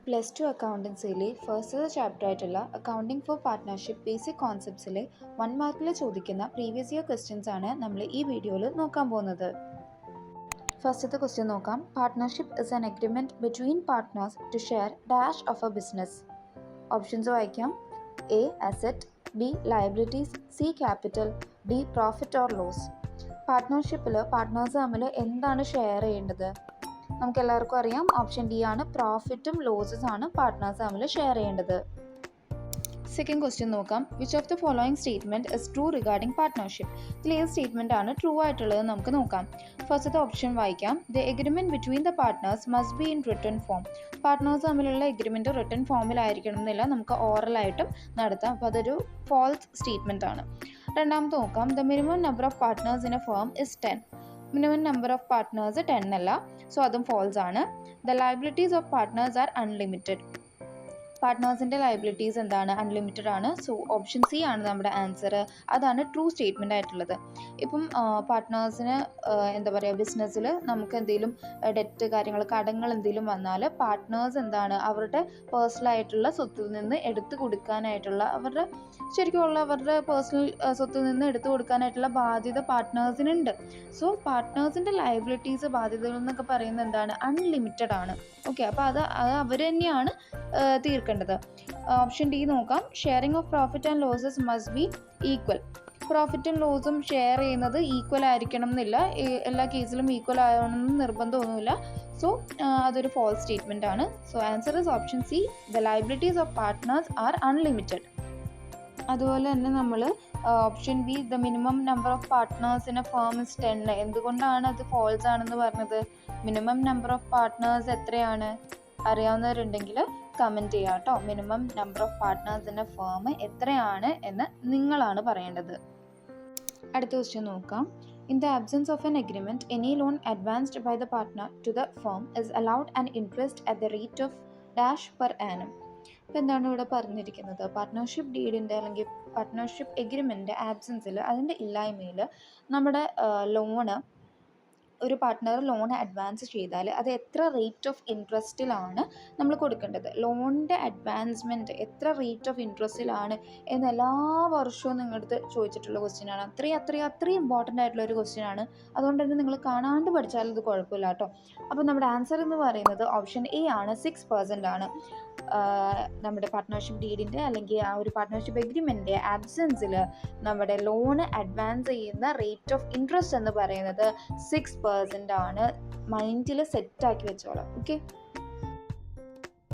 Plus two അക്കൗണ്ടൻസിയിലെ first chapter ആയിട്ടുള്ള accounting four partnership basic കോൺസെപ്റ്റ്സിലെ 1 മാർക്കിൽ ചോദിക്കുന്ന പ്രീവിയസ് ഇയർ ക്വസ്റ്റ്യൻസ് ആണ് നമ്മൾ ഈ വീഡിയോയിൽ നോക്കാൻ പോകുന്നത്. ഫസ്റ്റത്തെ ക്വസ്റ്റ്യൻ നോക്കാം. Partnership is an agreement between partners to share dash of a business. Options വായിക്കാം. A asset, B liabilities, C capital, D profit or loss. പാർട്ട്ണർഷിപ്പിൽ പാർട്ട്നേഴ്സ് തമ്മിൽ എന്താണ് ഷെയർ ചെയ്യേണ്ടത്? നമുക്ക് എല്ലാവർക്കും അറിയാം, ഓപ്ഷൻ ഡി ആണ്. പ്രോഫിറ്റും ലോസസ് ആണ് പാർട്ട്നേഴ്സ് തമ്മിൽ ഷെയർ ചെയ്യേണ്ടത്. സെക്കൻഡ് ക്വസ്റ്റ്യൻ നോക്കാം. Which of the following statement is true regarding partnership? ഇതിൽ ഏത് സ്റ്റേറ്റ്മെൻറ്റ് ആണ് ട്രൂ ആയിട്ടുള്ളത് നമുക്ക് നോക്കാം. ഫസ്റ്റത്തെ ഓപ്ഷൻ വായിക്കാം. The agreement between the partners must be in written form. Partners തമ്മിലുള്ള എഗ്രിമെൻറ്റ് റിട്ടൺ ഫോമിലായിരിക്കണം എന്നില്ല, നമുക്ക് ഓറലായിട്ടും നടത്താം. അപ്പോൾ അതൊരു ഫാൾസ് സ്റ്റേറ്റ്മെൻറ്റ് ആണ്. രണ്ടാമത്തെ നോക്കാം. The minimum number of partners in a firm is 10. Minimum number of partners 10 അല്ല, സോ അതും ഫോൾസ് ആണ്. The liabilities of partners are unlimited. പാർട്ട്നേഴ്സിൻ്റെ ലയബിലിറ്റീസ് എന്താണ്? അൺലിമിറ്റഡ് ആണ്. സോ ഓപ്ഷൻ സി ആണ് നമ്മുടെ ആൻസർ. അതാണ് ട്രൂ സ്റ്റേറ്റ്മെൻ്റ് ആയിട്ടുള്ളത്. ഇപ്പം പാർട്ട്നേഴ്സിന് എന്താ പറയുക, ബിസിനസ്സിൽ നമുക്ക് എന്തെങ്കിലും ഡെറ്റ് കാര്യങ്ങൾ, കടങ്ങൾ എന്തെങ്കിലും വന്നാൽ പാർട്ട്നേഴ്സ് എന്താണ്, അവരുടെ പേഴ്സണലായിട്ടുള്ള സ്വത്തിൽ നിന്ന് എടുത്തു കൊടുക്കാനായിട്ടുള്ള, അവരുടെ ശരിക്കുമുള്ള അവരുടെ പേഴ്സണൽ സ്വത്തിൽ നിന്ന് എടുത്തു കൊടുക്കാനായിട്ടുള്ള ബാധ്യത പാർട്ട്നേഴ്സിനുണ്ട്. സോ പാർട്ട്നേഴ്സിൻ്റെ ലയബിലിറ്റീസ്, ബാധ്യതകൾ എന്നൊക്കെ പറയുന്നത് എന്താണ്? അൺലിമിറ്റഡ് ആണ്. ഓക്കെ, അപ്പോൾ അത് അവർ തന്നെയാണ് തീർക്കേണ്ടത്. ഓപ്ഷൻ ഡി നോക്കാം. Sharing of profit and losses must be equal. പ്രോഫിറ്റും ലോസും ഷെയർ ചെയ്യുന്നത് ഈക്വൽ ആയിരിക്കണം എന്നില്ല, എല്ലാ കേസിലും ഈക്വൽ ആവണമെന്ന് നിർബന്ധമൊന്നുമില്ല. സോ അതൊരു ഫോൾസ് സ്റ്റേറ്റ്മെൻ്റ് ആണ്. So answer is option C. The liabilities of partners are unlimited. അതുപോലെ തന്നെ നമ്മൾ option B, the minimum number of partners in a firm is 10. എന്തുകൊണ്ടാണ് അത് ഫോൾസ് ആണെന്ന് പറഞ്ഞത്? മിനിമം നമ്പർ ഓഫ് പാർട്ട്നേഴ്സ് എത്രയാണ്? അറിയാവുന്നവരുണ്ടെങ്കിൽ കമൻറ്റ് ചെയ്യാം കേട്ടോ. Minimum number of partners in a firm എത്രയാണ് എന്ന് നിങ്ങളാണ് പറയേണ്ടത്. അടുത്ത ക്വസ്റ്റ്യൻ നോക്കാം. In the absence of an agreement, any loan advanced by the partner to the firm is allowed an interest at the rate of dash per annum. അപ്പോൾ എന്താണ് ഇവിടെ പറഞ്ഞിരിക്കുന്നത്? പാർട്ട്ണർഷിപ്പ് ഡീഡിൻ്റെ അല്ലെങ്കിൽ പാർട്ട്ണർഷിപ്പ് എഗ്രിമെൻ്റ് ആബ്സെൻസിൽ, അതിൻ്റെ ഇല്ലായ്മയിൽ നമ്മുടെ ലോണ്, ഒരു പാർട്ട്ണർ ലോൺ അഡ്വാൻസ് ചെയ്താൽ അത് എത്ര റേറ്റ് ഓഫ് ഇൻട്രസ്റ്റിലാണ് നമ്മൾ കൊടുക്കേണ്ടത്? ലോണിൻ്റെ അഡ്വാൻസ്മെൻറ്റ് എത്ര റേറ്റ് ഓഫ് ഇൻട്രസ്റ്റിലാണ് എന്ന് എല്ലാ വർഷവും നിങ്ങളുടെ അടുത്ത് ചോദിച്ചിട്ടുള്ള ക്വസ്റ്റ്യനാണ്. അത്രയും ഇമ്പോർട്ടൻ്റ് ആയിട്ടുള്ള ഒരു ക്വസ്റ്റ്യനാണ്. അതുകൊണ്ട് തന്നെ നിങ്ങൾ കാണാണ്ട് പഠിച്ചാലും ഇത് കുഴപ്പമില്ല കേട്ടോ. അപ്പോൾ നമ്മുടെ ആൻസർ എന്ന് പറയുന്നത് ഓപ്ഷൻ എ ആണ്. 6% ആണ് നമ്മുടെ പാർട്ട്ണർഷിപ്പ് ഡീഡിൻ്റെ അല്ലെങ്കിൽ ആ ഒരു പാർട്ട്ണർഷിപ്പ് എഗ്രിമെൻ്റ് ആബ്സെൻസിൽ നമ്മുടെ ലോണ് അഡ്വാൻസ് ചെയ്യുന്ന റേറ്റ് ഓഫ് ഇൻട്രസ്റ്റ് എന്ന് പറയുന്നത് 6% ആണ്. മൈൻഡിൽ സെറ്റാക്കി വെച്ചോളാം. ഓക്കെ.